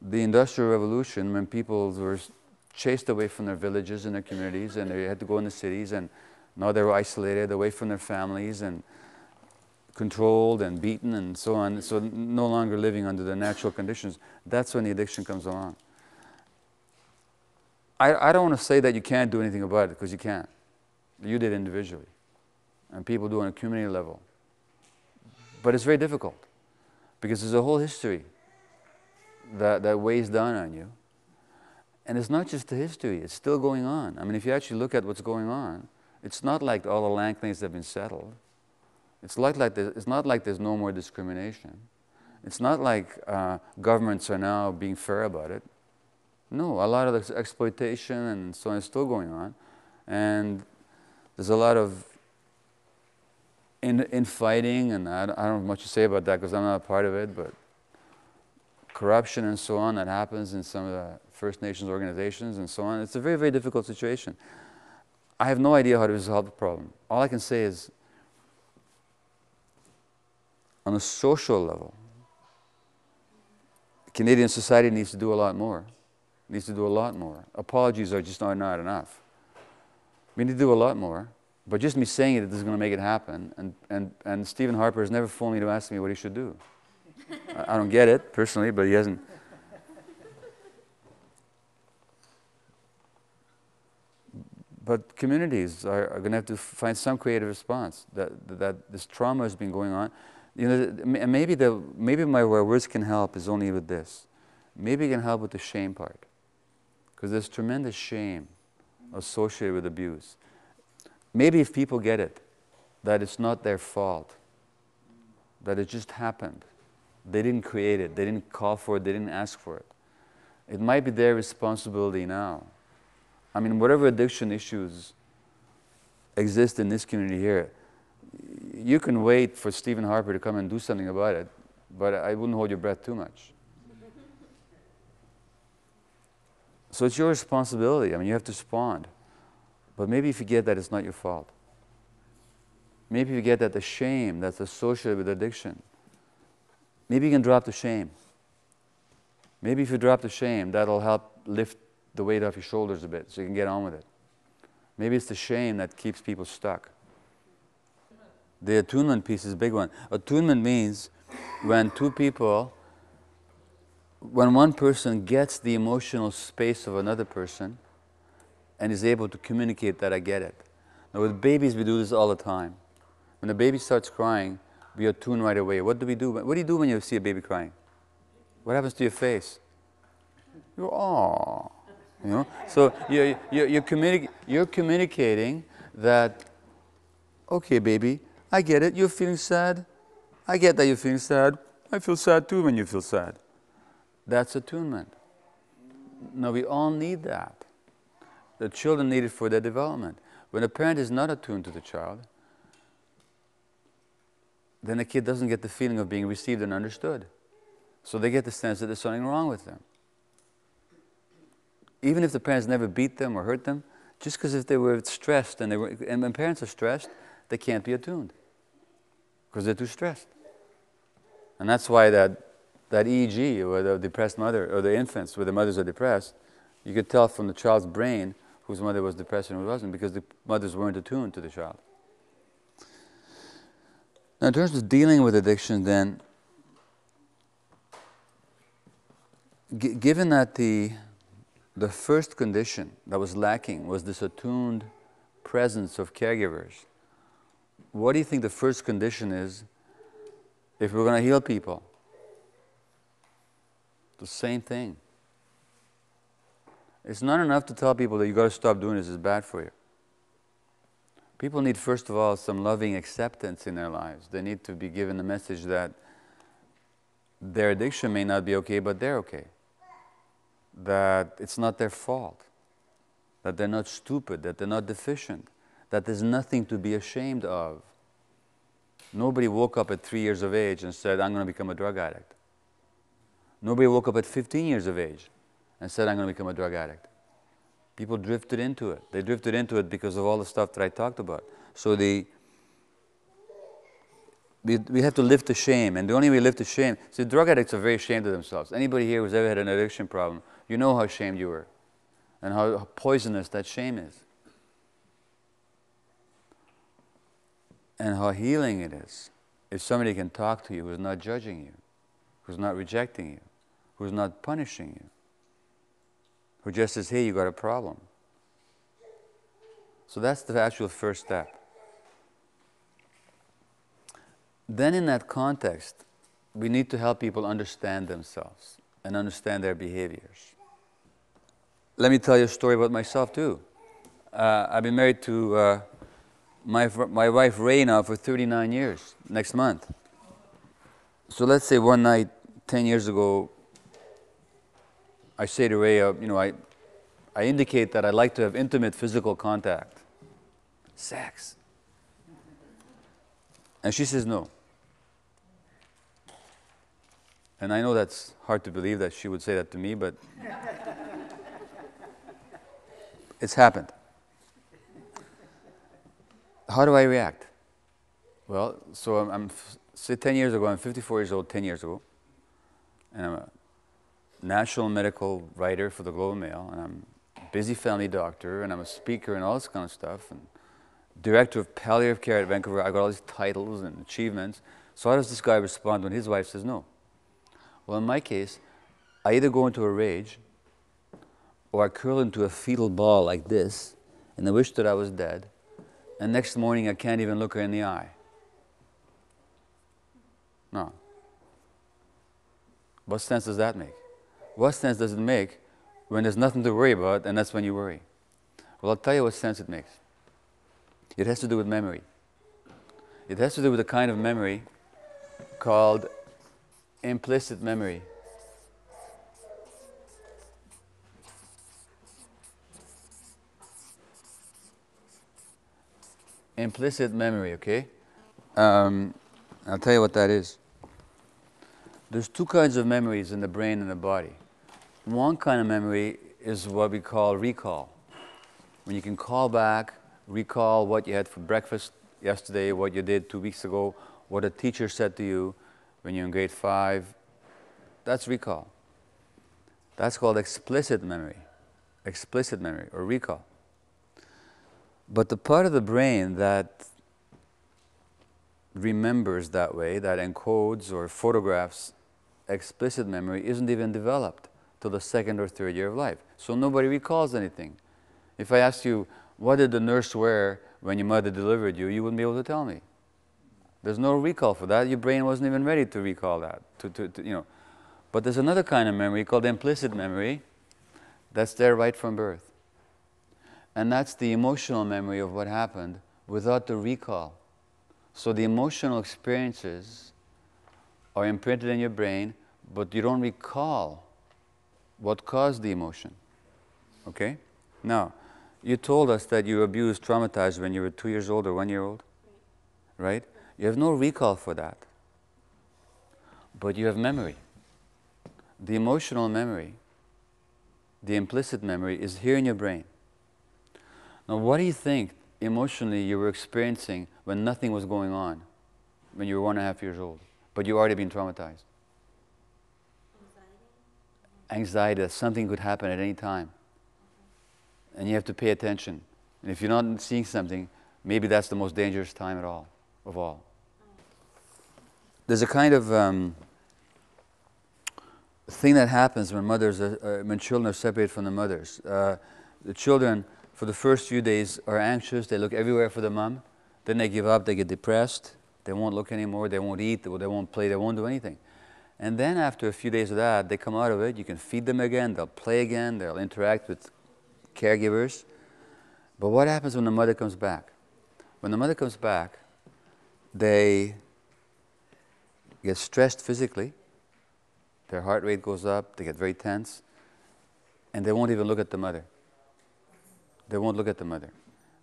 S1: the Industrial Revolution, when people were chased away from their villages and their communities, and they had to go in the cities, and now they were isolated, away from their families, and controlled and beaten and so on, so no longer living under the natural conditions. That's when the addiction comes along. I don't want to say that you can't do anything about it, because you can't. You did individually, and people do on a community level. But it's very difficult, because there's a whole history that weighs down on you. And it's not just the history, it's still going on. I mean, if you actually look at what's going on, it's not like all the land claims have been settled. It's not like there's no more discrimination. It's not like governments are now being fair about it. No, a lot of the exploitation and so on is still going on. And there's a lot of infighting, and I don't have much to say about that because I'm not a part of it, but corruption and so on that happens in some of the First Nations organizations and so on. It's a very, very difficult situation. I have no idea how to resolve the problem. All I can say is, on a social level, Canadian society needs to do a lot more. Needs to do a lot more. Apologies are just not enough. We need to do a lot more. But just me saying it isn't going to make it happen. And Stephen Harper has never phoned me to ask me what he should do. I don't get it, personally, but he hasn't. But communities are going to have to find some creative response. That this trauma has been going on. You know, maybe my words can help is only with this. Maybe it can help with the shame part. Because there's tremendous shame associated with abuse. Maybe if people get it, that it's not their fault, that it just happened. They didn't create it, they didn't call for it, they didn't ask for it. It might be their responsibility now. I mean, whatever addiction issues exist in this community here, you can wait for Stephen Harper to come and do something about it, but I wouldn't hold your breath too much. So it's your responsibility. I mean, you have to respond. But maybe you forget that it's not your fault. Maybe you forget that the shame that's associated with addiction, maybe you can drop the shame. Maybe if you drop the shame, that'll help lift the weight off your shoulders a bit so you can get on with it. Maybe it's the shame that keeps people stuck. The attunement piece is a big one. Attunement means when two people, when one person gets the emotional space of another person and is able to communicate that I get it. Now with babies we do this all the time. When a baby starts crying, we attune right away. What do we do? What do you do when you see a baby crying? What happens to your face? You go, "Aww." You know? So you're communicating that, okay baby, I get it, you're feeling sad. I get that you're feeling sad. I feel sad too when you feel sad. That's attunement. Now we all need that. The children need it for their development. When a parent is not attuned to the child, then the kid doesn't get the feeling of being received and understood. So they get the sense that there's something wrong with them. Even if the parents never beat them or hurt them, just because if they were stressed and when parents are stressed, they can't be attuned because they're too stressed. And that's why that EEG, or the depressed mother, or the infants where the mothers are depressed, you could tell from the child's brain whose mother was depressed and who wasn't, because the mothers weren't attuned to the child. Now in terms of dealing with addiction then, given that the first condition that was lacking was this attuned presence of caregivers, what do you think the first condition is if we're going to heal people? The same thing. It's not enough to tell people that you got to stop doing this, it's bad for you. People need, first of all, some loving acceptance in their lives. They need to be given the message that their addiction may not be okay, but they're okay. That it's not their fault. That they're not stupid, that they're not deficient, that there's nothing to be ashamed of. Nobody woke up at 3 years of age and said, I'm going to become a drug addict. Nobody woke up at 15 years of age and said, I'm going to become a drug addict. People drifted into it. They drifted into it because of all the stuff that I talked about. So we have to lift the shame, and the only way we lift the shame, see, drug addicts are very ashamed of themselves. Anybody here who's ever had an addiction problem, you know how ashamed you were and how poisonous that shame is. And how healing it is if somebody can talk to you who's not judging you, who's not rejecting you, who's not punishing you, who just says, hey, you got a problem. So that's the actual first step. Then in that context, we need to help people understand themselves and understand their behaviors. Let me tell you a story about myself too. I've been married to my wife Ray now for 39 years, next month. So let's say one night, 10 years ago, I say to Ray, I indicate that I like to have intimate physical contact. Sex. And she says no. And I know that's hard to believe that she would say that to me, but it's happened. How do I react? Well, so say 10 years ago, I'm 54 years old, 10 years ago, and I'm a national medical writer for the Globe and Mail, and I'm a busy family doctor, and I'm a speaker and all this kind of stuff, and director of palliative care at Vancouver. I got all these titles and achievements. So how does this guy respond when his wife says no? Well, in my case, I either go into a rage, or I curl into a fetal ball like this, and I wish that I was dead, and next morning I can't even look her in the eye. No. What sense does that make? What sense does it make when there's nothing to worry about, and that's when you worry? Well, I'll tell you what sense it makes. It has to do with memory. It has to do with a kind of memory called implicit memory. Implicit memory, okay? I'll tell you what that is. There's two kinds of memories in the brain and the body. One kind of memory is what we call recall. When you can call back, recall what you had for breakfast yesterday, what you did 2 weeks ago, what a teacher said to you when you're in grade 5. That's recall. That's called explicit memory or recall. But the part of the brain that remembers that way, that encodes or photographs explicit memory, isn't even developed till the second or third year of life. So nobody recalls anything. If I asked you, what did the nurse wear when your mother delivered you, you wouldn't be able to tell me. There's no recall for that. Your brain wasn't even ready to recall that. But there's another kind of memory called implicit memory that's there right from birth. And that's the emotional memory of what happened without the recall. So the emotional experiences are imprinted in your brain, but you don't recall what caused the emotion. Okay? Now, you told us that you were abused, traumatized when you were 2 years old or 1 year old, right? You have no recall for that, but you have memory. The emotional memory, the implicit memory, is here in your brain. Now, what do you think emotionally you were experiencing when nothing was going on, when you were 1.5 years old, but you already been traumatized? Anxiety that something could happen at any time. And you have to pay attention. And if you're not seeing something, maybe that's the most dangerous time of all. There's a kind of thing that happens when when children are separated from the mothers. The children, for the first few days, are anxious. They look everywhere for the mom. Then they give up. They get depressed. They won't look anymore. They won't eat. They won't play. They won't do anything. And then after a few days of that, they come out of it. You can feed them again. They'll play again. They'll interact with caregivers. But what happens when the mother comes back? When the mother comes back, they get stressed physically. Their heart rate goes up. They get very tense. And they won't even look at the mother. They won't look at the mother.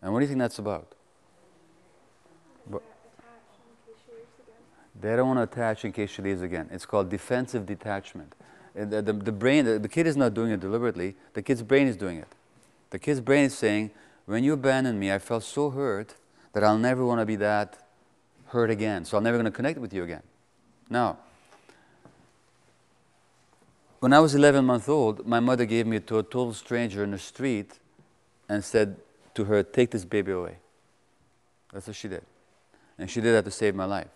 S1: And what do you think that's about? They don't want to attach in case she leaves again. It's called defensive detachment. The brain, the kid is not doing it deliberately. The kid's brain is doing it. The kid's brain is saying, when you abandoned me, I felt so hurt that I'll never want to be that hurt again. So I'm never going to connect with you again. Now, when I was 11 months old, my mother gave me to a total stranger in the street and said to her, take this baby away. That's what she did. And she did that to save my life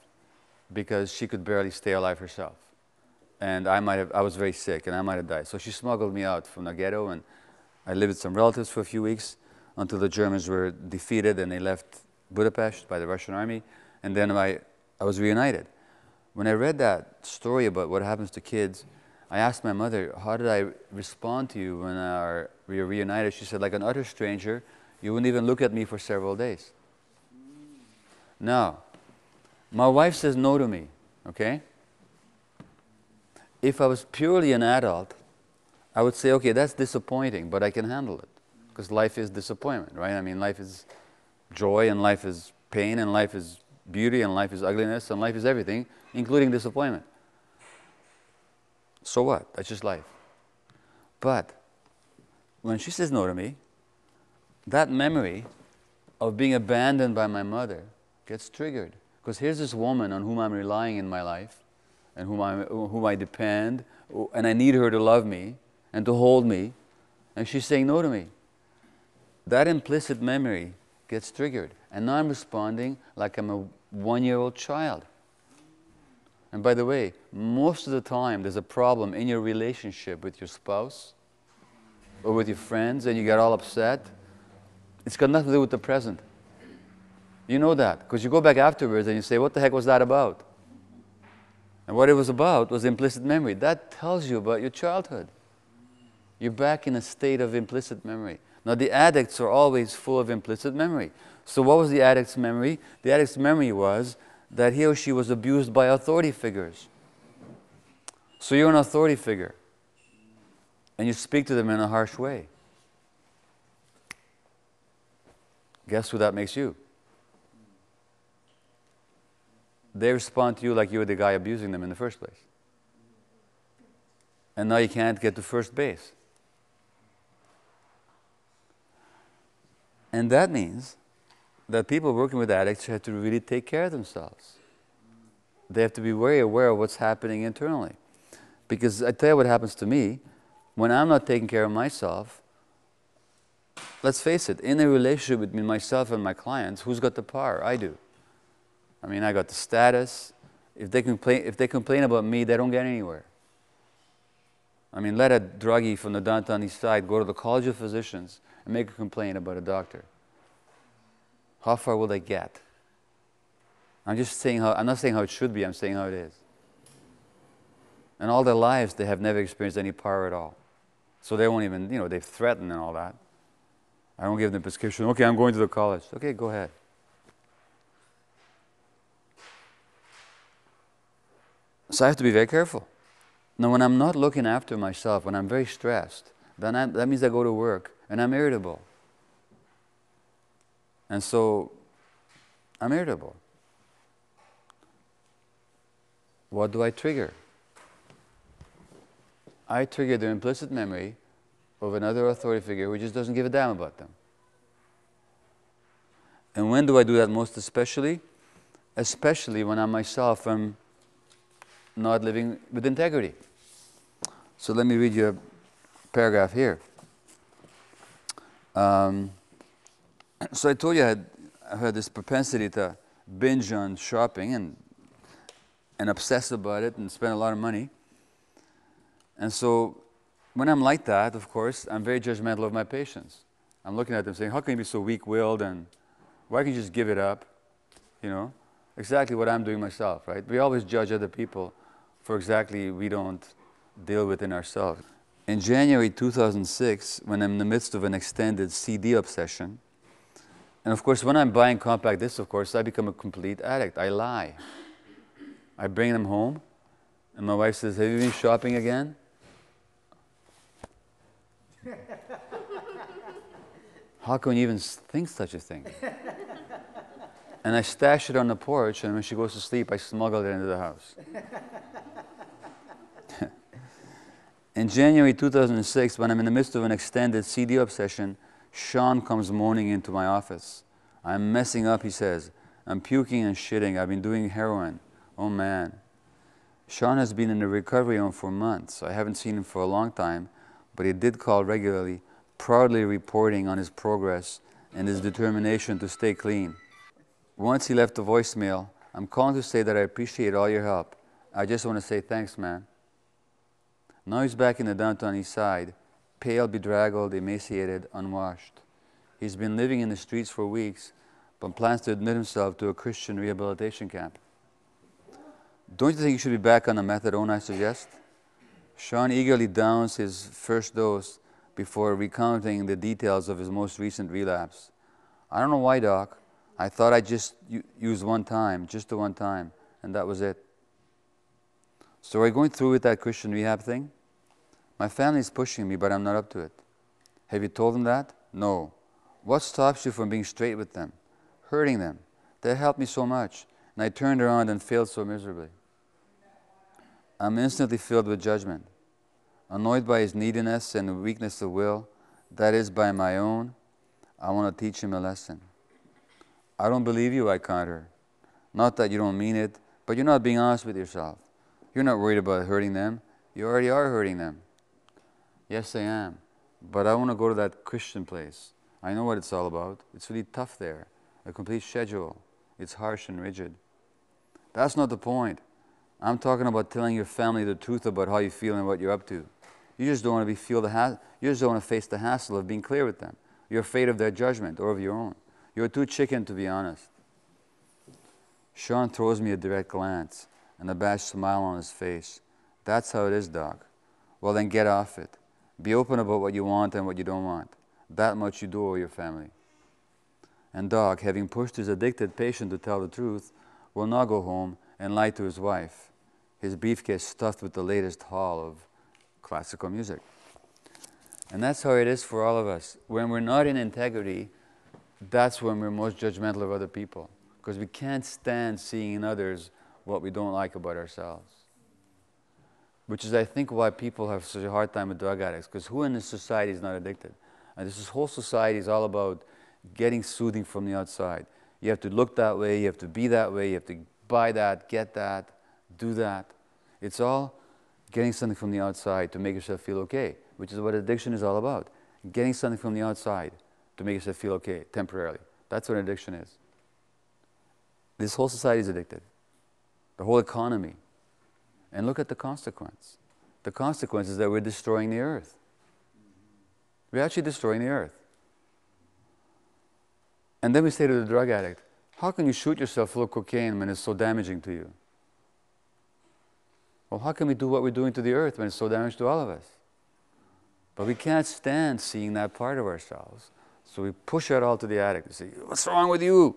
S1: because she could barely stay alive herself. And I was very sick and I might have died. So she smuggled me out from the ghetto and I lived with some relatives for a few weeks until the Germans were defeated and they left Budapest by the Russian army. And then I was reunited. When I read that story about what happens to kids, I asked my mother, how did I respond to you when we were reunited? She said, like an utter stranger, you wouldn't even look at me for several days. Now, my wife says no to me, okay? If I was purely an adult, I would say, okay, that's disappointing, but I can handle it. Because life is disappointment, right? I mean, life is joy, and life is pain, and life is beauty, and life is ugliness, and life is everything, including disappointment. So what? That's just life. But when she says no to me, that memory of being abandoned by my mother gets triggered. Because here's this woman on whom I'm relying in my life, and whom I depend, and I need her to love me and to hold me, and she's saying no to me. That implicit memory gets triggered, and now I'm responding like I'm a 1-year-old child. And by the way, most of the time there's a problem in your relationship with your spouse or with your friends and you get all upset. It's got nothing to do with the present. You know that, because you go back afterwards and you say, what the heck was that about? And what it was about was implicit memory. That tells you about your childhood. You're back in a state of implicit memory. Now the addicts are always full of implicit memory. So what was the addict's memory? The addict's memory was that he or she was abused by authority figures. So you're an authority figure, and you speak to them in a harsh way. Guess who that makes you? They respond to you like you were the guy abusing them in the first place. And now you can't get to first base. And that means that people working with addicts have to really take care of themselves. They have to be very aware of what's happening internally. Because I tell you what happens to me, when I'm not taking care of myself, let's face it, in a relationship between myself and my clients, who's got the power? I do. I mean, I got the status. If they complain about me, they don't get anywhere. I mean, let a druggie from the Downtown Eastside go to the College of Physicians and make a complaint about a doctor. How far will they get? I'm not saying how it should be, I'm saying how it is. And all their lives, they have never experienced any power at all. So they won't even, they've threatened and all that. I don't give them a prescription. Okay, I'm going to the college. Okay, go ahead. So I have to be very careful. Now, when I'm not looking after myself, when I'm very stressed, then that means I go to work and I'm irritable. And so, I'm irritable. What do I trigger? I trigger the implicit memory of another authority figure who just doesn't give a damn about them. And when do I do that most especially? Especially when I myself am not living with integrity. So let me read you a paragraph here. So I told you I had this propensity to binge on shopping and obsess about it and spend a lot of money. And so when I'm like that, of course, I'm very judgmental of my patients. I'm looking at them saying, how can you be so weak-willed, and why can't you just give it up? Exactly what I'm doing myself, right? We always judge other people for exactly we don't deal with in ourselves. In January 2006, when I'm in the midst of an extended CD obsession, and of course when I'm buying compact discs, of course, I become a complete addict. I lie. I bring them home, and my wife says, have you been shopping again? How can you even think such a thing? And I stash it on the porch, and when she goes to sleep, I smuggle it into the house. In January 2006, when I'm in the midst of an extended CD obsession, Sean comes moaning into my office. I'm messing up, he says. I'm puking and shitting. I've been doing heroin. Oh man. Sean has been in a recovery home for months. I haven't seen him for a long time, but he did call regularly, proudly reporting on his progress and his determination to stay clean. Once he left a voicemail, I'm calling to say that I appreciate all your help. I just want to say thanks, man. Now he's back in the Downtown Eastside, pale, bedraggled, emaciated, unwashed. He's been living in the streets for weeks, but plans to admit himself to a Christian rehabilitation camp. Don't you think you should be back on the methadone, I suggest? Sean eagerly downs his first dose before recounting the details of his most recent relapse. I don't know why, Doc. I thought I just used one time, just the one time, and that was it. So are you going through with that Christian rehab thing? My family's pushing me, but I'm not up to it. Have you told them that? No. What stops you from being straight with them? Hurting them. That helped me so much, and I turned around and failed so miserably. I'm instantly filled with judgment, annoyed by his neediness and weakness of will, that is, by my own. I want to teach him a lesson. I don't believe you, I counter. Not that you don't mean it, but you're not being honest with yourself. You're not worried about hurting them. You already are hurting them. Yes, I am. But I want to go to that Christian place. I know what it's all about. It's really tough there. A complete schedule. It's harsh and rigid. That's not the point. I'm talking about telling your family the truth about how you feel and what you're up to. You just don't want to you just don't want to face the hassle of being clear with them. You're afraid of their judgment or of your own. You're too chicken to be honest. Sean throws me a direct glance and a abashed smile on his face. That's how it is, Doc. Well, then get off it. Be open about what you want and what you don't want. that much you do owe your family. And dog, having pushed his addicted patient to tell the truth, will not go home and lie to his wife, his briefcase stuffed with the latest haul of classical music. And that's how it is for all of us. When we're not in integrity, that's when we're most judgmental of other people, because we can't stand seeing in others what we don't like about ourselves. Which is, I think, why people have such a hard time with drug addicts, because who in this society is not addicted? And this whole society is all about getting soothing from the outside. You have to look that way, you have to be that way, you have to buy that, get that, do that. It's all getting something from the outside to make yourself feel okay, which is what addiction is all about. Getting something from the outside to make yourself feel okay, temporarily. That's what addiction is. This whole society is addicted. The whole economy. And look at the consequence. The consequence is that we're destroying the earth. We're actually destroying the earth. And then we say to the drug addict, how can you shoot yourself full of cocaine when it's so damaging to you? Well, how can we do what we're doing to the earth when it's so damaging to all of us? But we can't stand seeing that part of ourselves. So we push it all to the addict and say, what's wrong with you?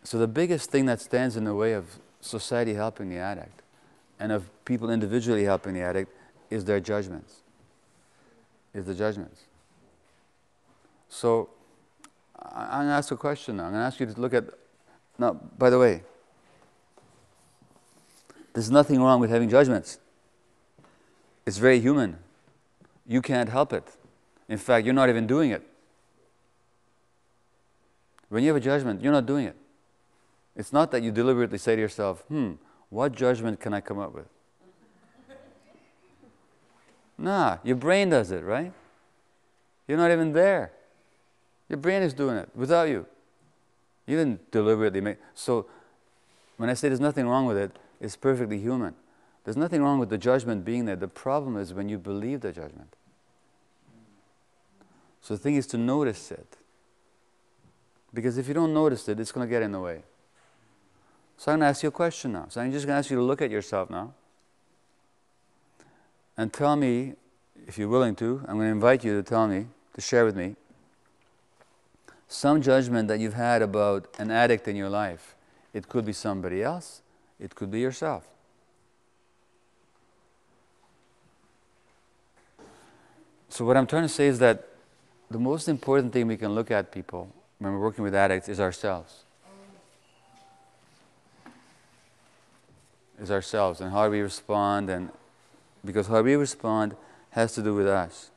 S1: So the biggest thing that stands in the way of society helping the addict and of people individually helping the addict is their judgments. Is the judgments. So I'm going to ask a question now. I'm going to ask you to look at... Now, by the way, there's nothing wrong with having judgments. It's very human. You can't help it. In fact, you're not even doing it. When you have a judgment, you're not doing it. It's not that you deliberately say to yourself, what judgment can I come up with? Nah, your brain does it, right? You're not even there. Your brain is doing it without you. You didn't deliberately make... So when I say there's nothing wrong with it, it's perfectly human. There's nothing wrong with the judgment being there. The problem is when you believe the judgment. So the thing is to notice it. Because if you don't notice it, it's going to get in the way. So I'm going to ask you a question now. So I'm just going to ask you to look at yourself now. And tell me, if you're willing to, I'm going to invite you to tell me, to share with me, some judgment that you've had about an addict in your life. It could be somebody else. It could be yourself. So what I'm trying to say is that the most important thing we can look at people when we're working with addicts is ourselves. Is ourselves and how we respond, and because how we respond has to do with us.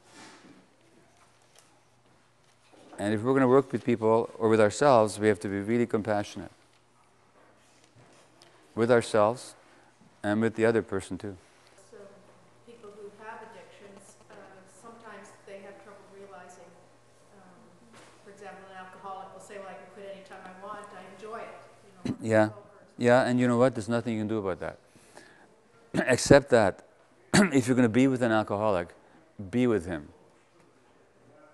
S1: And if we're going to work with people or with ourselves, we have to be really compassionate. With ourselves and with the other person too.
S3: So people who have addictions, sometimes they have trouble realizing, for example, an alcoholic will say, well, I can quit anytime I want, I enjoy it.
S1: Yeah. Yeah, and you know what? There's nothing you can do about that. Except that if you're going to be with an alcoholic, be with him.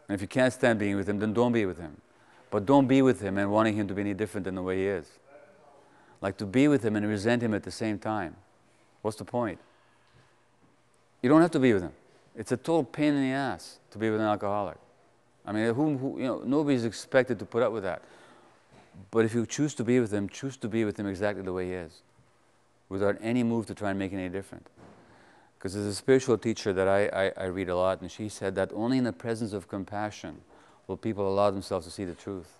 S1: And if you can't stand being with him, then don't be with him. But don't be with him and wanting him to be any different than the way he is. Like to be with him and resent him at the same time. What's the point? You don't have to be with him. It's a total pain in the ass to be with an alcoholic. I mean, nobody's expected to put up with that. But if you choose to be with him exactly the way he is, without any move to try and make it any different. Because there's a spiritual teacher that I read a lot, and she said that only in the presence of compassion will people allow themselves to see the truth.